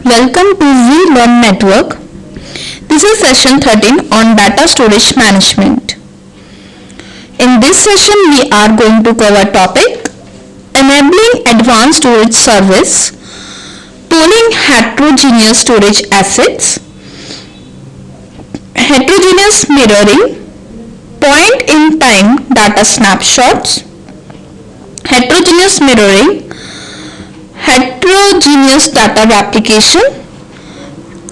Welcome to VLearn Network. This is session 13 on data storage management. In this session we are going to cover topic enabling advanced storage service, pooling heterogeneous storage assets, heterogeneous mirroring, point-in-time data snapshots, heterogeneous mirroring, heterogeneous data replication,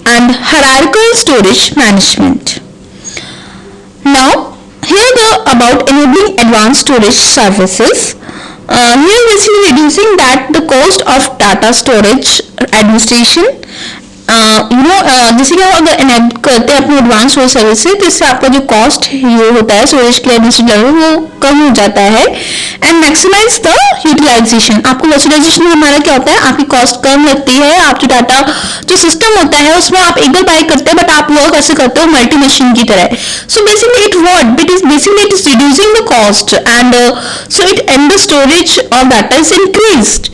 and hierarchical storage management. Now, here about enabling advanced storage services. Here basically reducing the cost of data storage administration. जैसे कि आप अगर enable करते हैं अपने advance storage service से, तो इससे आपका जो कॉस्ट ये होता है स्टोरेज के एडमिनिस्ट्रेटर वो कम हो जाता है एंड मैक्सिमाइज द यूटिलाइजेशन. आपको वर्चुअलाइजेशन हमारा क्या होता है, आपकी कॉस्ट कम लगती है, आपकी डाटा जो सिस्टम होता है उसमें आप एक बार बाय करते हैं बट आप वर्क ऐसे करते हो मल्टी मशीन की तरह. So basically it is reducing the cost and so it and the storage of data is increased,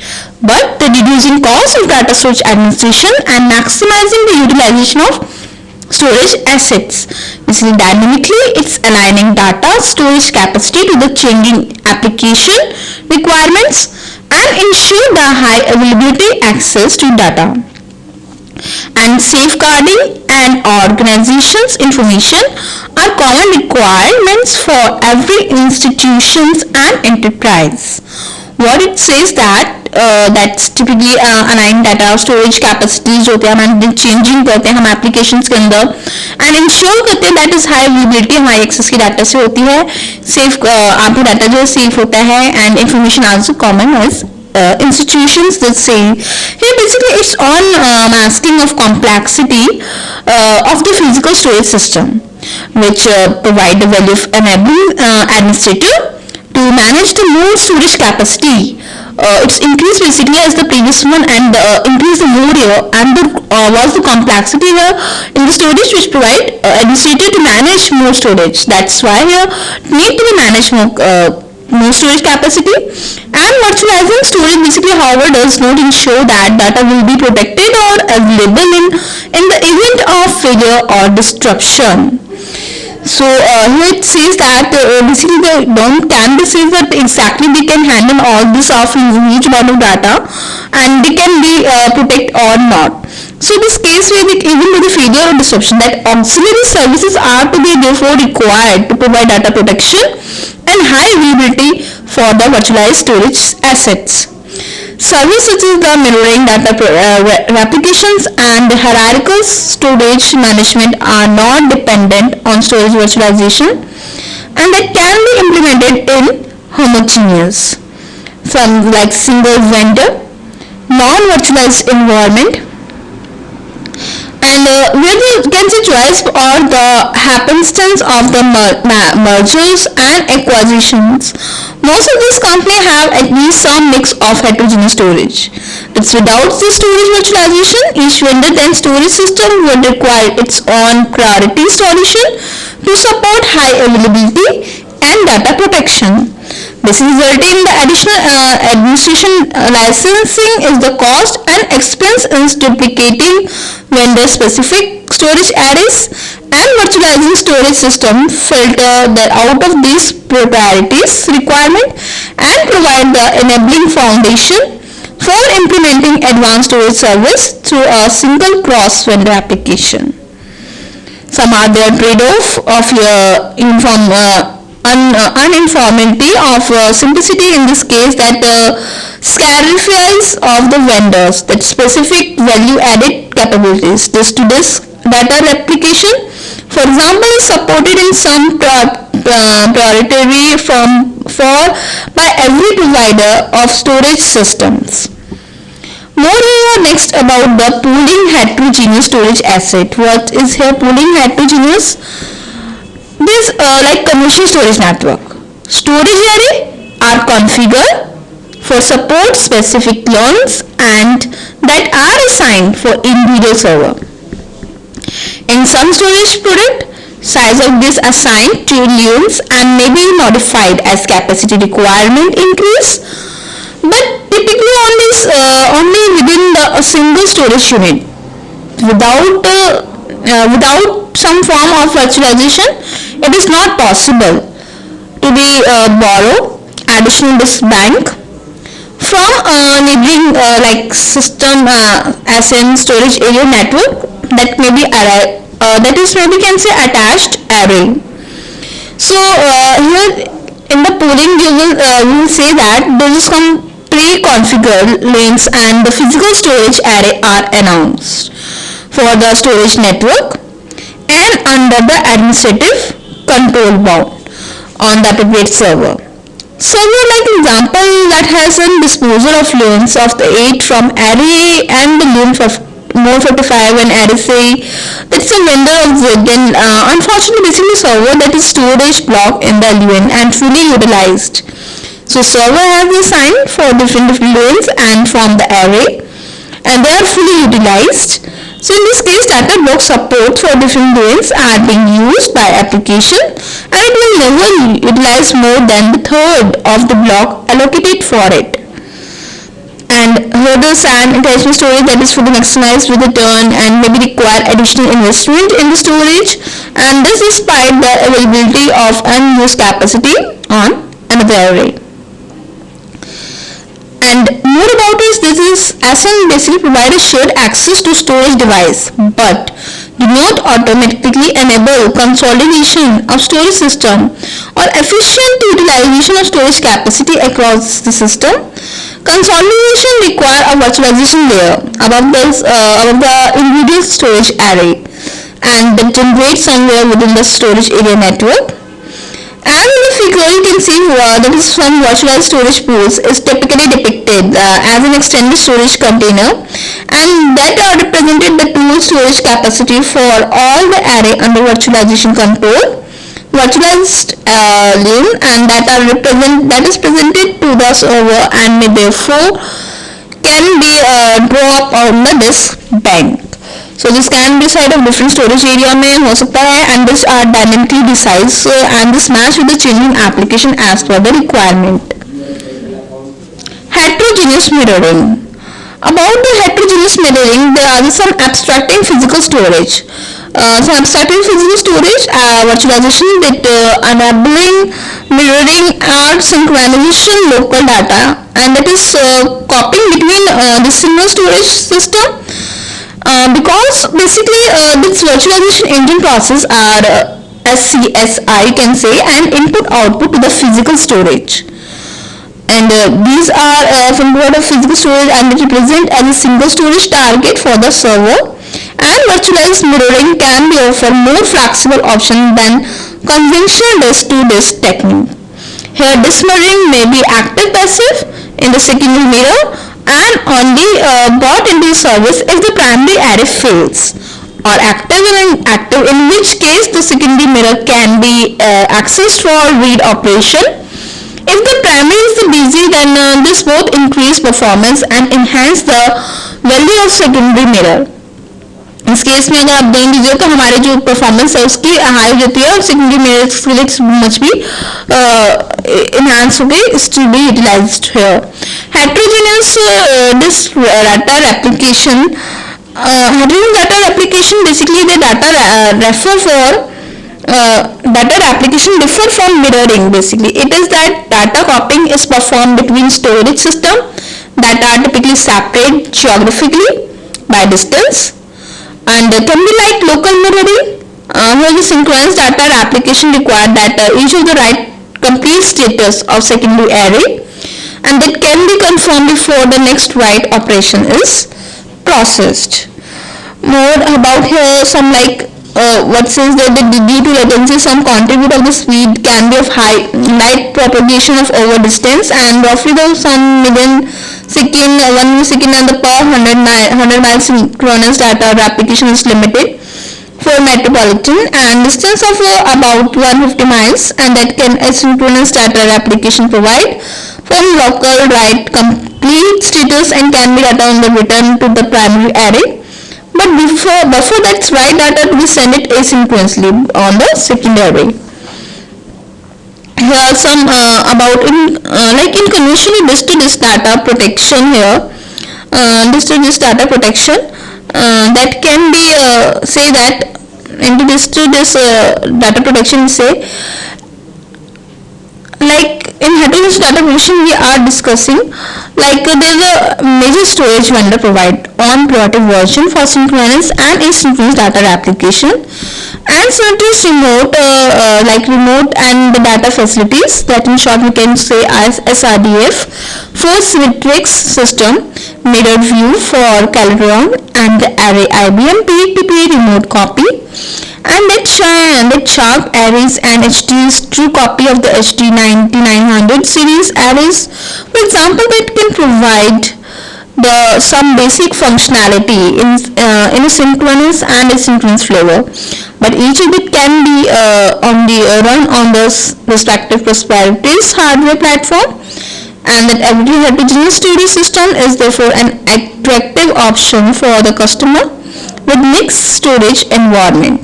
but the reducing cost of data storage administration and maximizing the utilization of storage assets. Basically dynamically it's aligning data storage capacity to the changing application requirements and ensure the high availability access to data and safeguarding and organization's information are common requirements for every institutions and enterprise. What it says that's typically align data storage capacities जो होते हैं हम changing करते हैं हम applications के अंदर and ensure करते हैं दैट इज हाई अवेलेबिलिटी हमारी एक्सेस की डाटा से होती है, सेफ आपका डाटा जो है सेफ होता है and information also common as institutions that say here basically it's on masking of complexity of the physical storage system which provide the value of enabling administrator to manage the more storage capacity. It's increased basically as the previous one and increase the more here and was the complexity here in the storage which provide administrator to manage more storage. That's why here need to be managed more storage capacity. And virtualizing storage basically however does not ensure that data will be protected or available in the event of failure or disruption. So here it says that basically can be says that exactly they can handle all this of huge amount of data and they can be protect or not. So this case where even with the failure or disruption that auxiliary services are to be therefore required to provide data protection and high availability for the virtualized storage assets. Services such as the mirroring data replications and hierarchical storage management are not dependent on storage virtualization and that can be implemented in homogeneous from like single vendor non-virtualized environment and where you can say choice or the happenstance of the mergers and acquisitions. Most of these companies have at least some mix of heterogeneous storage. It's without the storage virtualization, each vendor then storage system would require its own priority solution to support high availability and data protection. This is resulting in the additional administration licensing is the cost and expense is duplicating vendor specific storage arrays and virtualizing storage system filter that out of these priorities requirement and provide the enabling foundation for implementing advanced storage service through a single cross vendor application. Some are the trade-off of your uniformity of simplicity in this case that scarifies of the vendors that specific value added capabilities. This to this data replication for example is supported in some priority by every provider of storage systems. Moreover, next about the pooling heterogeneous storage asset. What is here pooling heterogeneous? This like commercial storage network. Storage array are configured for support specific loans and that are assigned for individual server. In some storage product, size of this assigned to loans and may be modified as capacity requirement increase, but typically only within a single storage unit. without some form of virtualization, it is not possible to be borrow additional disk bank from neighboring like system as in storage area network that may be that is maybe can say attached array. So here in the pooling you will say that there is some pre-configured lanes and the physical storage array are announced for the storage network and under the administrative control bound on the appropriate server. Server like example that has a disposal of lanes of the 8 from array and the lane of more 45 and array say that's a vendor of Z. Then unfortunately basically server that is storage block in the LUN and fully utilized. So server has assigned for different lanes and from the array and they are fully utilized. So in this case data block support for different lanes are being used by application and it will never utilize more than the third of the block allocated for it. And here the SAN attachment storage that is fully maximized with the turn and maybe require additional investment in the storage, and this despite the availability of unused capacity on another array. And more about this is SAN basically provide a shared access to storage device but do not automatically enable consolidation of storage system or efficient utilization of storage capacity across the system. Consolidation require a virtualization layer above the individual storage array and that generates somewhere within the storage area network. And in the figure you can see that is some virtualized storage pools is typically depicted as an extended storage container and that are represented the total storage capacity for all the array under virtualization control. Virtualized lane and that is presented to the server and may therefore can be drop on the disk bank. So this can be side of different storage area में हो सकता है and this are dynamically resized and this match with the changing application as per the requirement. Heterogeneous mirroring. About the heterogeneous mirroring, there are some abstracting physical storage. Abstracting physical storage, virtualization that enabling mirroring or synchronization local data and that is copying between the single storage system. Because basically this virtualization engine process are SCSI can say and input output to the physical storage and these are from word of physical storage and they represent as a single storage target for the server and virtualized mirroring can be offer more flexible option than conventional disk to disk technique. Here disk mirroring may be active passive in the secondary mirror and only brought into service if the primary array fails or active in which case the secondary mirror can be accessed for read operation. If the primary is busy then this both increase performance and enhance the value of secondary mirror. इस case में अगर आप देख लीजिए तो हमारे जो performance है उसकी हाई हो जाती है और सेकेंडरी मेरे के लिए मच भी enhance हो गई is to be utilized here. Heterogeneous disk data replication. Heterogeneous data replication basically the data refer for data replication differ from mirroring. Basically it is that data copying is performed between storage system that are typically separate geographically by distance and can be like local mirroring where the synchronous data replication require that each of the write complete status of secondary array and that can be confirmed before the next write operation is processed. More about here some like what says that due to latency some contribute of the speed can be of high light propagation of over distance and roughly the some million second 1 millisecond and the per 100 miles synchronous data replication is limited for metropolitan and distance of about 150 miles and that can asynchronous data replication provide from local write complete status and can be data on the return to the primary array. But before that's write data to be sent it asynchronously on the secondary. Here are some about in conventional disk to disk data protection here. Disk to disk data protection. that can be say that into this to this data protection say, like in heterogeneous data protection we are discussing, like there's a major storage vendor provide on priority version for synchronous and asynchronous data replication, and certain remote and the data facilities, that in short we can say as SRDF for symmetric system, mirrored view for Celeron, and the array IBM PTP remote copy, and that sharp arrays and HD's true copy of the HD 9900 series arrays. For example, that can provide some basic functionality in a synchronous and asynchronous flavor, but each of it can be run on the respective proprietary hardware platform, and that every heterogeneous storage system is therefore an attractive option for the customer with mixed storage environment,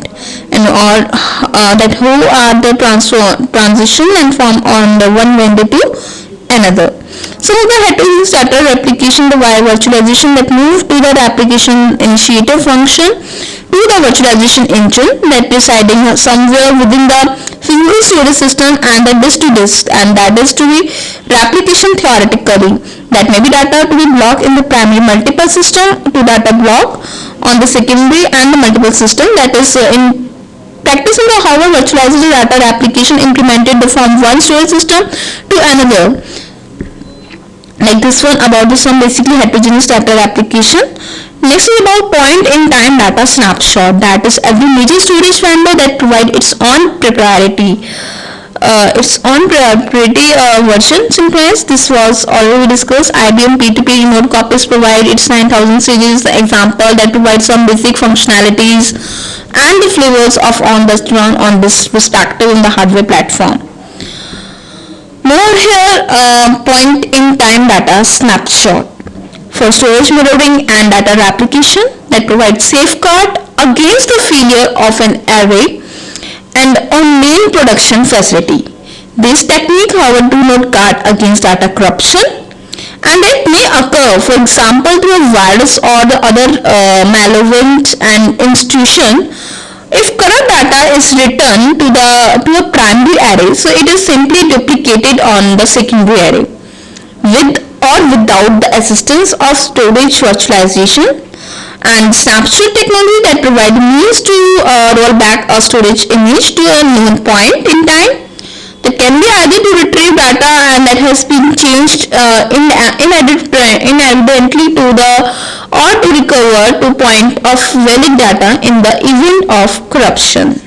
and all that who are the transition and from on the one vendor to another. Some of the heterogeneous data replication, the wire virtualization that move to the application initiator function to the virtualization engine that residing somewhere within the single storage system, and the disk to disk, and that is to be replication theoretically, that may be data to be blocked in the primary multiple system to data block on the secondary and the multiple system, that is in practice. In the however virtualized data replication implemented from one storage system to another, like this one about some basically heterogeneous data replication. Next is about point in time data snapshot, that is every major storage vendor that provide its own proprietary version synchronous. This was already discussed. IBM P2P remote copies provide its 9000 series example that provides some basic functionalities and the flavors of on this respective in the hardware platform. More here, point in time data snapshot for storage mirroring and data replication that provides safeguard against the failure of an array and on main production facility. This technique, however, do not guard against data corruption, and it may occur, for example, through a virus or the other malevolent and institution. If corrupt data is returned to a primary array, so it is simply duplicated on the secondary array with or without the assistance of storage virtualization and snapshot technology that provide means to roll back a storage image to a known point in time. That can be either to retrieve data and that has been changed inadvertently to the or to recover to point of valid data in the event of corruption.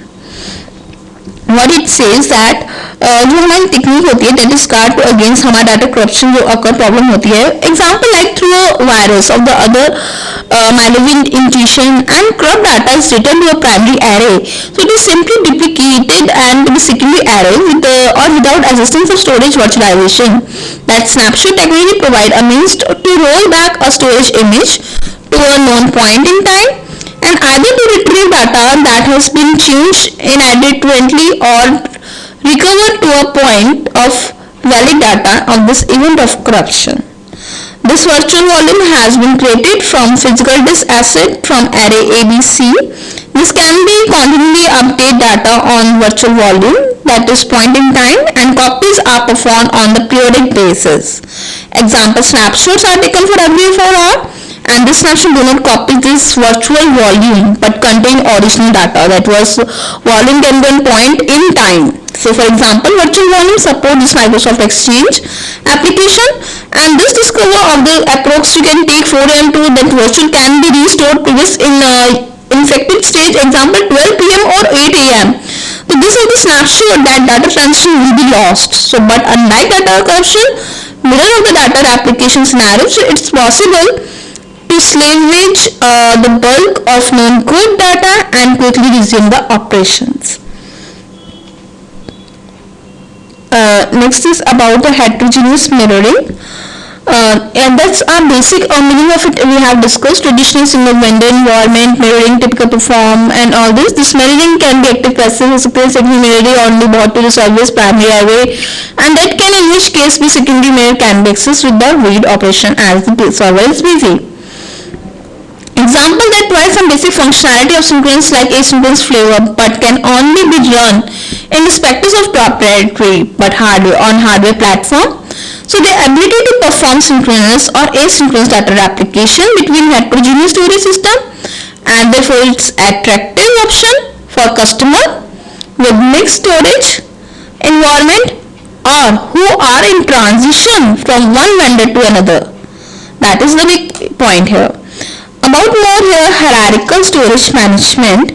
What it says that जो हमारी technique होती है that is guard against हमारा data corruption जो occur problem होती है, example like through a virus of the other malevolent institution, and corrupt data is returned to a primary array, so it is simply duplicated and to the secondary array with or without assistance of storage virtualization. That snapshot technology provide a means to roll back a storage image to a known point in time, and either to retrieve data that has been changed inadvertently or recover to a point of valid data of this event of corruption. This virtual volume has been created from physical disk asset from array ABC. This can be continually update data on virtual volume, that is point in time, and copies are performed on the periodic basis. Example snapshots are taken for every 4 hours, and this snapshot do not copy this virtual volume but contain original data, that was volume can be on point in time. So for example, virtual volume support this Microsoft Exchange application, and this discover of the approx you can take 4 AM to that virtual can be restored to this in infected stage, example 12 PM or 8 AM. So this is the snapshot that data transition will be lost. So but unlike data corruption, mirror of the data replication scenario, so it's possible to salvage the bulk of known code data and quickly resume the operations. Next is about the heterogeneous mirroring, and that's our basic meaning of it. We have discussed traditional single vendor environment mirroring, typical perform, and all this. This mirroring can be active, passive, secondary mirroring only brought to the service primary array, and that can in which case be secondary mirror can be accessed with the read operation as the server is busy. Example that some basic functionality of synchronous like asynchronous flavor, but can only be run in the spectrum of proprietary but hardware platform. So the ability to perform synchronous or asynchronous data replication between heterogeneous storage system, and therefore it's attractive option for customer with mixed storage environment or who are in transition from one vendor to another. That is the big point here. About more here, hierarchical storage management.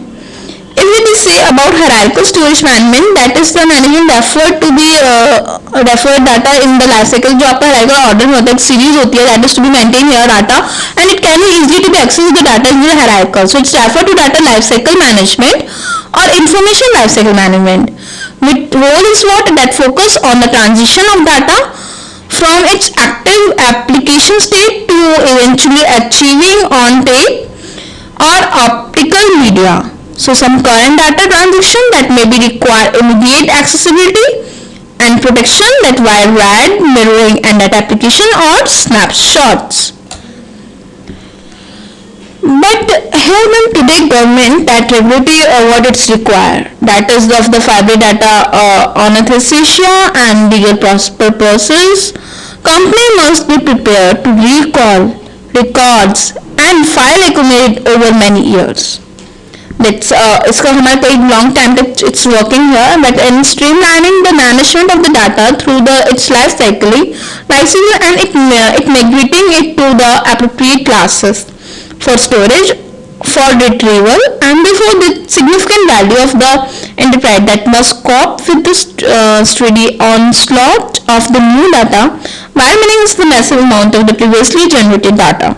If we say about hierarchical storage management, that is the management referred to be referred data in the life cycle. जो आपका hierarchical order होता है, series होती है, that is to be maintained here data, and it can be easily to be accessed the data in the hierarchical. So it's referred to data life cycle management or information life cycle management. With role is what that focus on the transition of data from its active application state to eventually achieving on tape or optical media. So some current data transition that may be require immediate accessibility and protection that via RAD, mirroring and data application or snapshots. But here in today government that regulatory what it's required, that is of the fabric data authorization and legal purposes, company must be prepared to recall records and file accumulate over many years. That's इसका हमारा कई long time तक it's working here, but in streamlining the management of the data through its life cycle, and it migrating it to the appropriate classes for storage, for retrieval, and therefore the significant value of the enterprise that must cope with the steady onslaught of the new data while managing the massive amount of the previously generated data.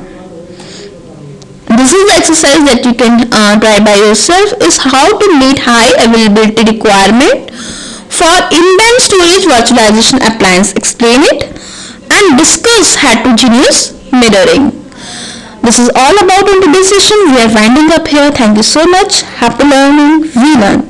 This is the exercise that you can try by yourself, is how to meet high availability requirement for in-band storage virtualization appliance, explain it, and discuss heterogeneous mirroring. This is all about in today's session. We are winding up here. Thank you so much. Happy learning. We learn.